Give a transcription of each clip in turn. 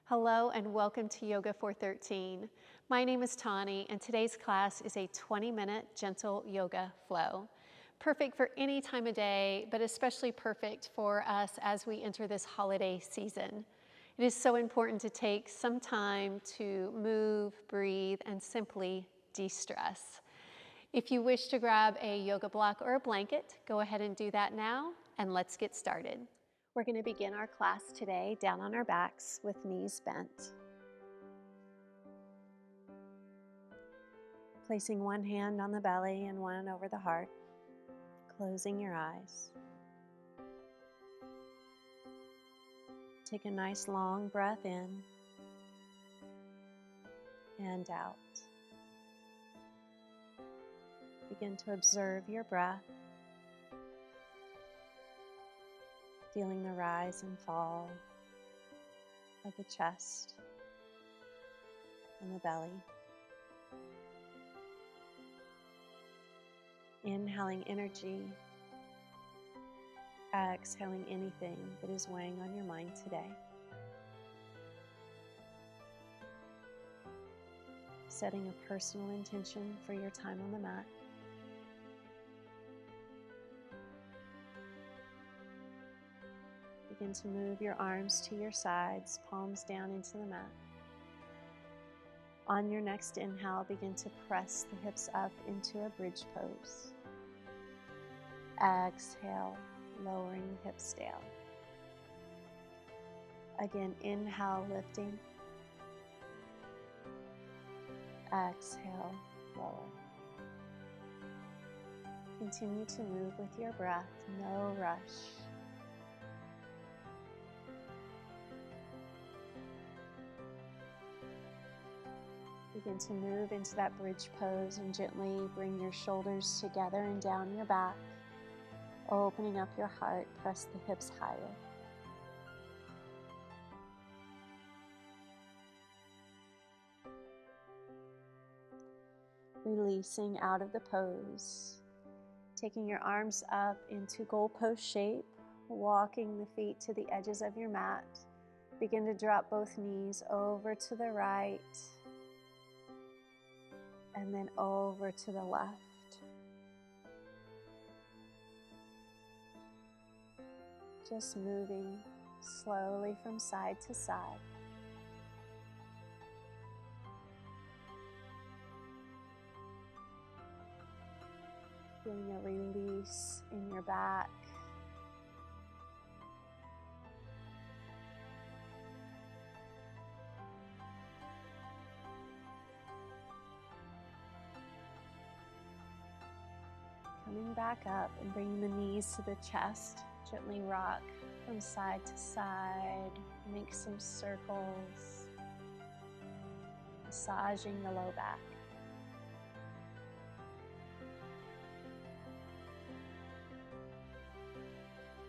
Hello and welcome to Yoga 413. My name is Tauni and today's class is a 20-minute gentle yoga flow. Perfect for any time of day, but especially perfect for us as we enter this holiday season. It is so important to take some time to move, breathe, and simply de-stress. If you wish to grab a yoga block or a blanket, go ahead and do that now, and let's get started. We're going to begin our class today down on our backs with knees bent. Placing one hand on the belly and one over the heart, closing your eyes. Take a nice long breath in and out. Begin to observe your breath, feeling the rise and fall of the chest and the belly. Inhaling energy, exhaling anything that is weighing on your mind today. Setting a personal intention for your time on the mat. Begin to move your arms to your sides, palms down into the mat. On your next inhale, begin to press the hips up into a bridge pose. Exhale, lowering the hips down. Again, inhale, lifting. Exhale, lower. Continue to move with your breath, no rush. Begin to move into that bridge pose and gently bring your shoulders together and down your back. Opening up your heart, press the hips higher. Releasing out of the pose. Taking your arms up into goalpost shape, walking the feet to the edges of your mat. Begin to drop both knees over to the right and then over to the left. Just moving slowly from side to side. Feeling a release in your back. Coming back up and bringing the knees to the chest. Gently rock from side to side. Make some circles. Massaging the low back.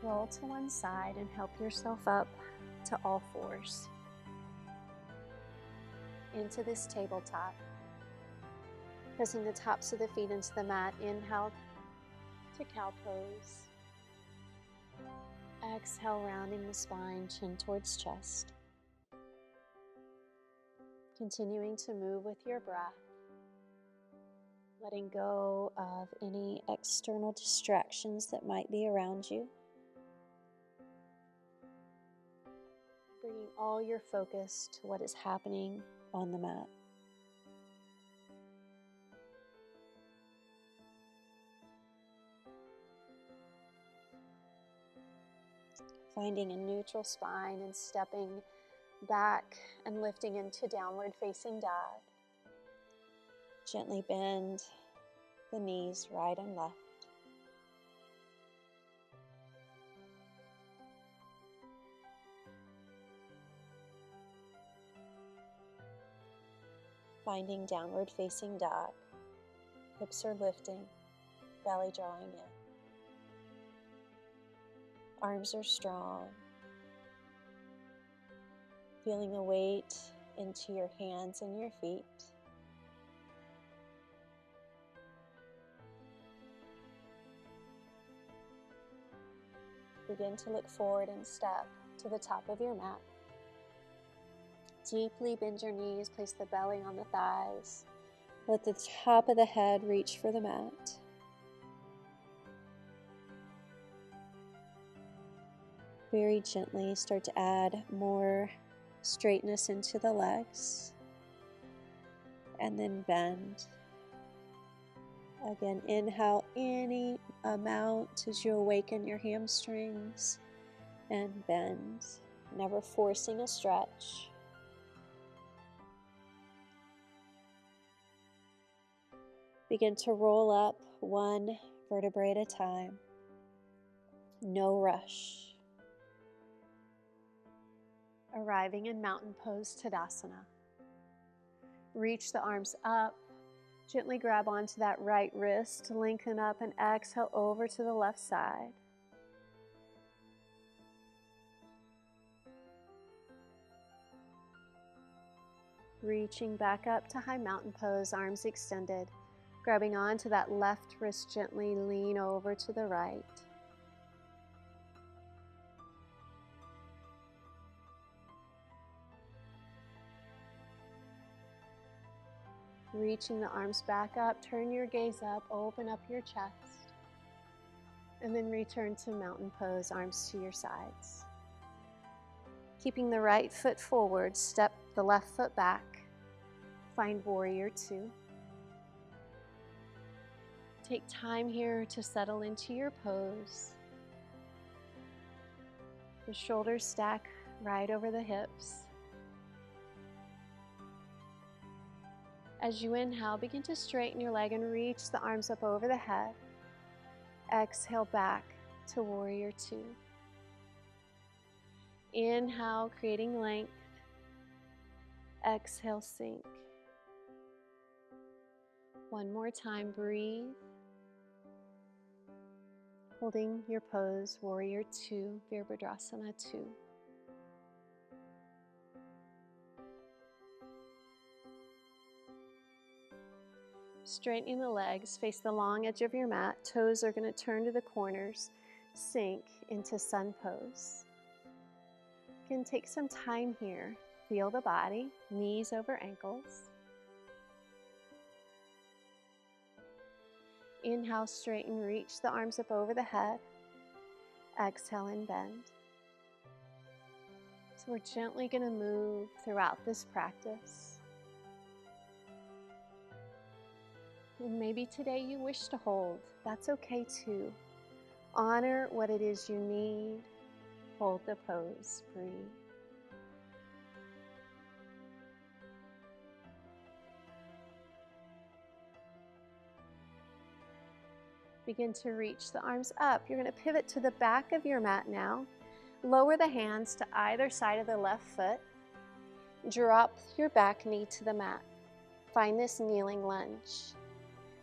Roll to one side and help yourself up to all fours. Into this tabletop. Pressing the tops of the feet into the mat. Inhale to cow pose. Exhale, rounding the spine, chin towards chest. Continuing to move with your breath. Letting go of any external distractions that might be around you. Bringing all your focus to what is happening on the mat. Finding a neutral spine and stepping back and lifting into downward facing dog. Gently bend the knees right and left. Finding downward facing dog. Hips are lifting, belly drawing in. Arms are strong. Feeling the weight into your hands and your feet. Begin to look forward and step to the top of your mat. Deeply bend your knees, place the belly on the thighs. Let the top of the head reach for the mat. Very gently start to add more straightness into the legs. And then bend. Again, inhale any amount as you awaken your hamstrings and bend, never forcing a stretch. Begin to roll up one vertebrae at a time. No rush. Arriving in mountain pose Tadasana. Reach the arms up. Gently grab onto that right wrist, lengthen up and exhale over to the left side. Reaching back up to high mountain pose, arms extended. Grabbing onto that left wrist, gently lean over to the right. Reaching the arms back up, turn your gaze up, open up your chest. And then return to mountain pose, arms to your sides. Keeping the right foot forward, step the left foot back. Find warrior two. Take time here to settle into your pose. The shoulders stack right over the hips. As you inhale, begin to straighten your leg and reach the arms up over the head. Exhale back to warrior two. Inhale, creating length. Exhale, sink. One more time, breathe. Holding your pose, warrior two, Virabhadrasana 2. Straightening the legs, face the long edge of your mat. Toes are going to turn to the corners. Sink into sun pose. You can take some time here. Feel the body, knees over ankles. Inhale, straighten, reach the arms up over the head. Exhale and bend. So we're gently going to move throughout this practice. And maybe today you wish to hold. That's okay too. Honor what it is you need. Hold the pose. Breathe. Begin to reach the arms up. You're going to pivot to the back of your mat now. Lower the hands to either side of the left foot. Drop your back knee to the mat. Find this kneeling lunge.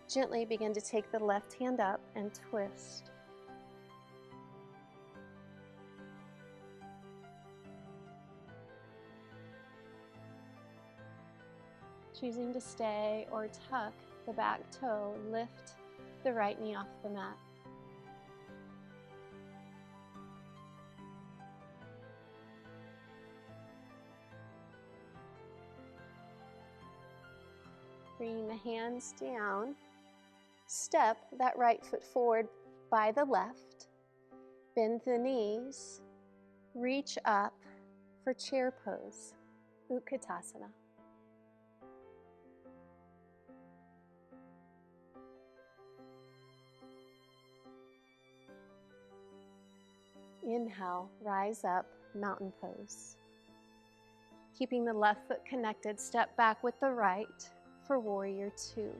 Gently begin to take the left hand up and twist. Choosing to stay or tuck the back toe, lift the right knee off the mat. Bringing the hands down, step that right foot forward by the left, bend the knees, reach up for chair pose, Utkatasana. Inhale, rise up, mountain pose. Keeping the left foot connected, step back with the right for warrior two.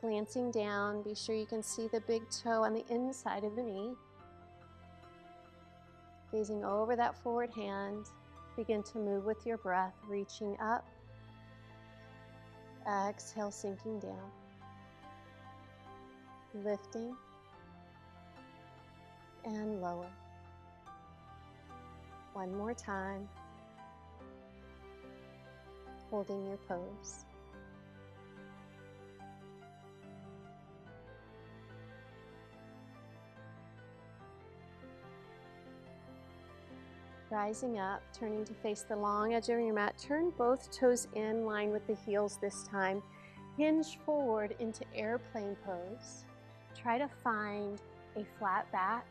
Glancing down, be sure you can see the big toe on the inside of the knee. Gazing over that forward hand, begin to move with your breath, reaching up. Exhale, sinking down. Lifting. And lower. One more time. Holding your pose. Rising up, turning to face the long edge of your mat. Turn both toes in line with the heels this time. Hinge forward into airplane pose. Try to find a flat back,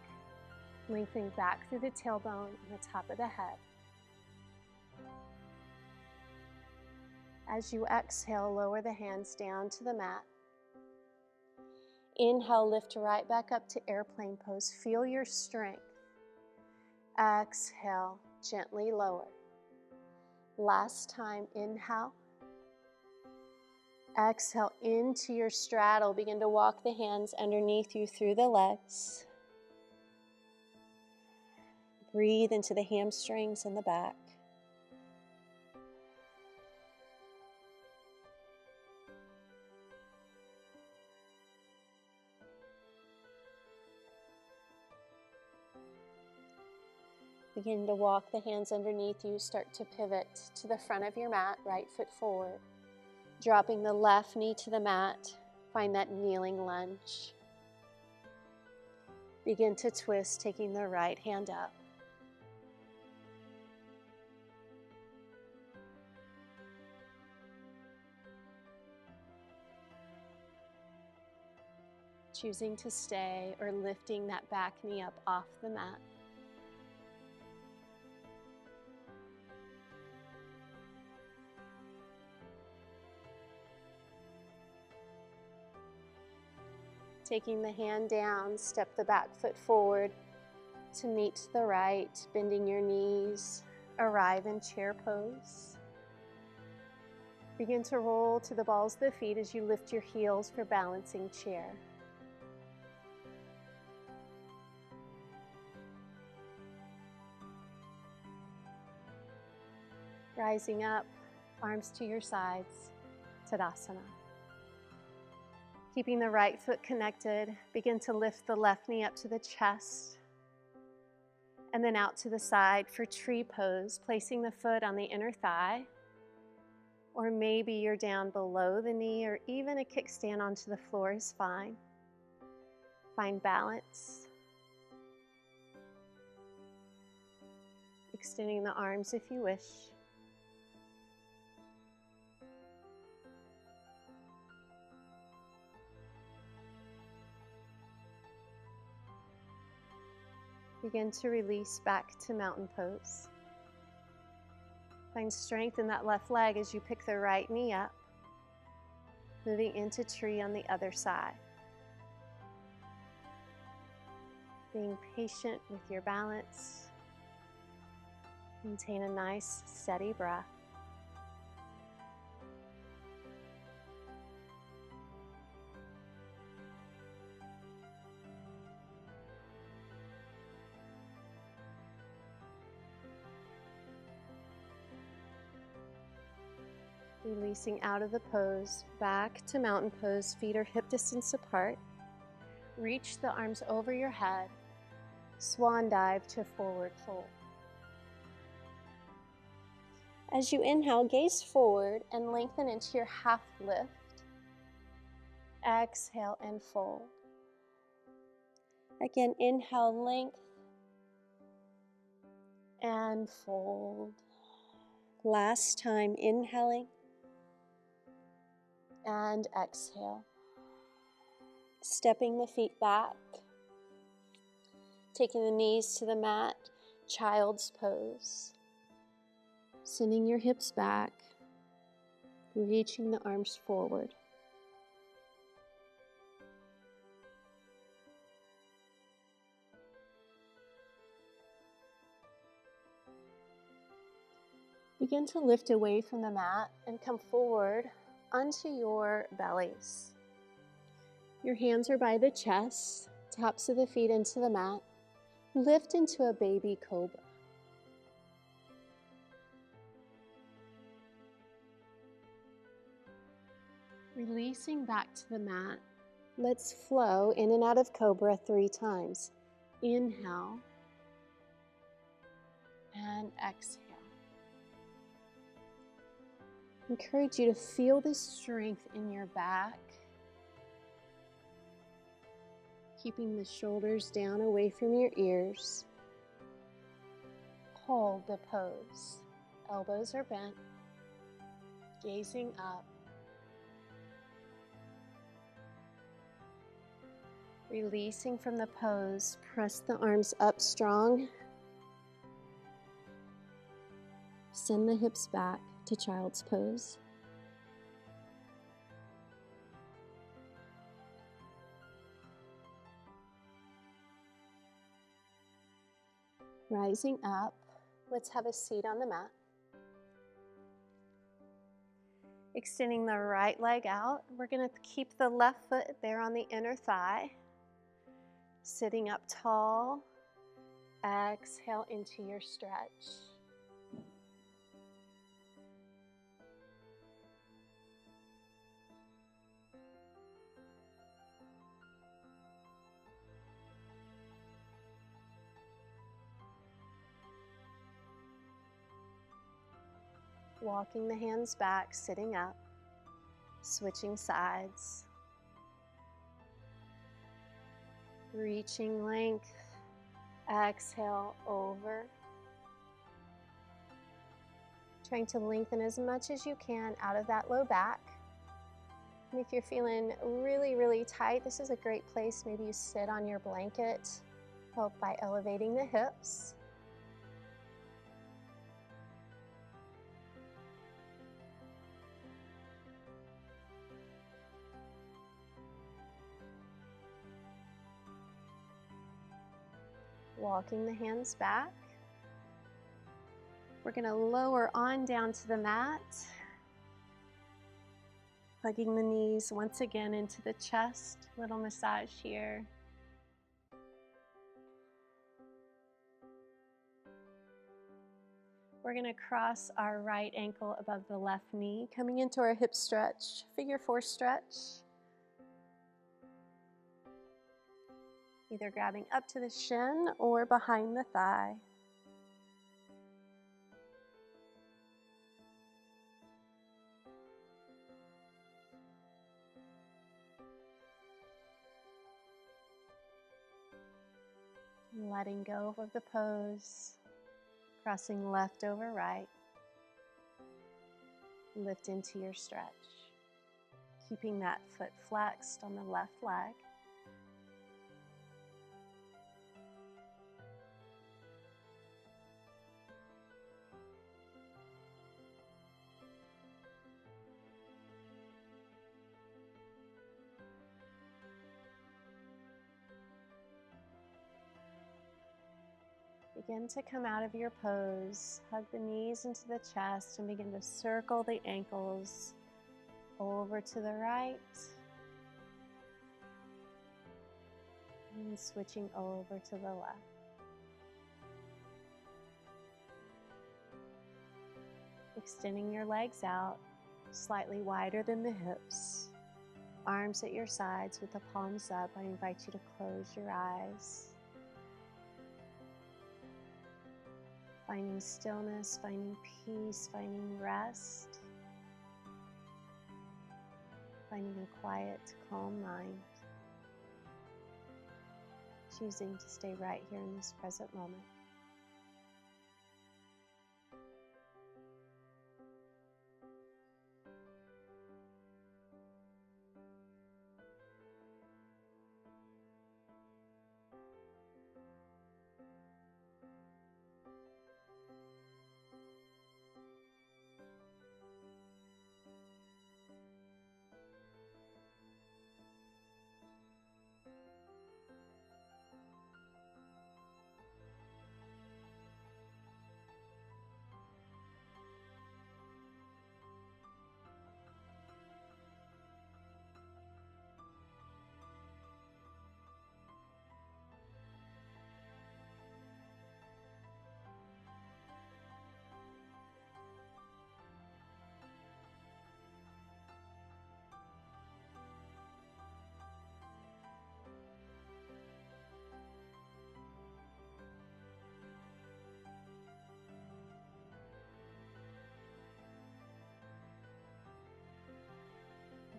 lengthening back through the tailbone and the top of the head. As you exhale, lower the hands down to the mat. Inhale, lift right back up to airplane pose. Feel your strength. Exhale, gently lower. Last time, inhale. Exhale into your straddle. Begin to walk the hands underneath you through the legs. Breathe into the hamstrings and the back. Begin to walk the hands underneath you. Start to pivot to the front of your mat, right foot forward. Dropping the left knee to the mat, find that kneeling lunge. Begin to twist, taking the right hand up. Choosing to stay or lifting that back knee up off the mat. Taking the hand down, step the back foot forward to meet the right, bending your knees, arrive in chair pose. Begin to roll to the balls of the feet as you lift your heels for balancing chair. Rising up, arms to your sides, Tadasana. Keeping the right foot connected, begin to lift the left knee up to the chest and then out to the side for tree pose, placing the foot on the inner thigh, or maybe you're down below the knee, or even a kickstand onto the floor is fine. Find balance. Extending the arms if you wish. Begin to release back to mountain pose. Find strength in that left leg as you pick the right knee up, moving into tree on the other side. Being patient with your balance. Maintain a nice, steady breath. Releasing out of the pose, back to mountain pose, feet are hip distance apart. Reach the arms over your head, swan dive to forward fold. As you inhale, gaze forward and lengthen into your half lift. Exhale and fold. Again, inhale, length and fold. Last time, inhaling and exhale. Stepping the feet back, taking the knees to the mat, child's pose. Sending your hips back, reaching the arms forward. Begin to lift away from the mat and come forward onto your bellies. Your hands are by the chest, tops of the feet into the mat. Lift into a baby cobra. Releasing back to the mat. Let's flow in and out of cobra 3 times. Inhale and exhale. Encourage you to feel the strength in your back, keeping the shoulders down away from your ears. hold the pose. Elbows are bent, gazing up. Releasing from the pose, press the arms up strong. Send the hips back to child's pose. Rising up, let's have a seat on the mat. Extending the right leg out, we're going to keep the left foot there on the inner thigh. Sitting up tall, exhale into your stretch. Walking the hands back, sitting up, switching sides. Reaching length, exhale over. Trying to lengthen as much as you can out of that low back. And if you're feeling really, really tight, this is a great place. Maybe you sit on your blanket, help by elevating the hips. Walking the hands back. We're going to lower on down to the mat. Plugging the knees once again into the chest. Little massage here. We're going to cross our right ankle above the left knee, coming into our hip stretch, figure four stretch. Either grabbing up to the shin or behind the thigh. Letting go of the pose, crossing left over right. Lift into your stretch, keeping that foot flexed on the left leg. Begin to come out of your pose. Hug the knees into the chest and begin to circle the ankles over to the right. And switching over to the left. Extending your legs out, slightly wider than the hips. Arms at your sides with the palms up. I invite you to close your eyes. Finding stillness, finding peace, finding rest. Finding a quiet, calm mind. Choosing to stay right here in this present moment.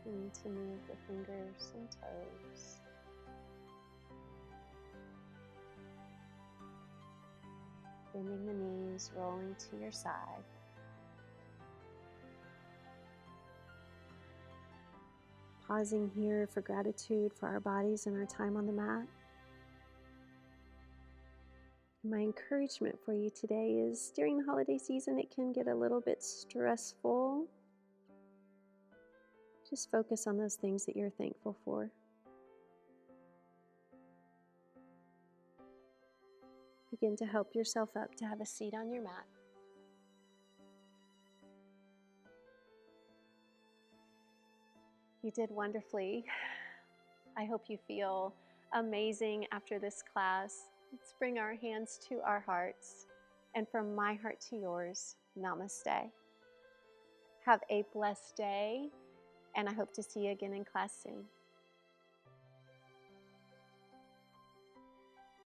Beginning to move the fingers and toes. bending the knees, rolling to your side. Pausing here for gratitude for our bodies and our time on the mat. My encouragement for you today is during the holiday season, it can get a little bit stressful. Just focus on those things that you're thankful for. Begin to help yourself up to have a seat on your mat. You did wonderfully. I hope you feel amazing after this class. Let's bring our hands to our hearts. And from my heart to yours, namaste. Have a blessed day, and I hope to see you again in class soon.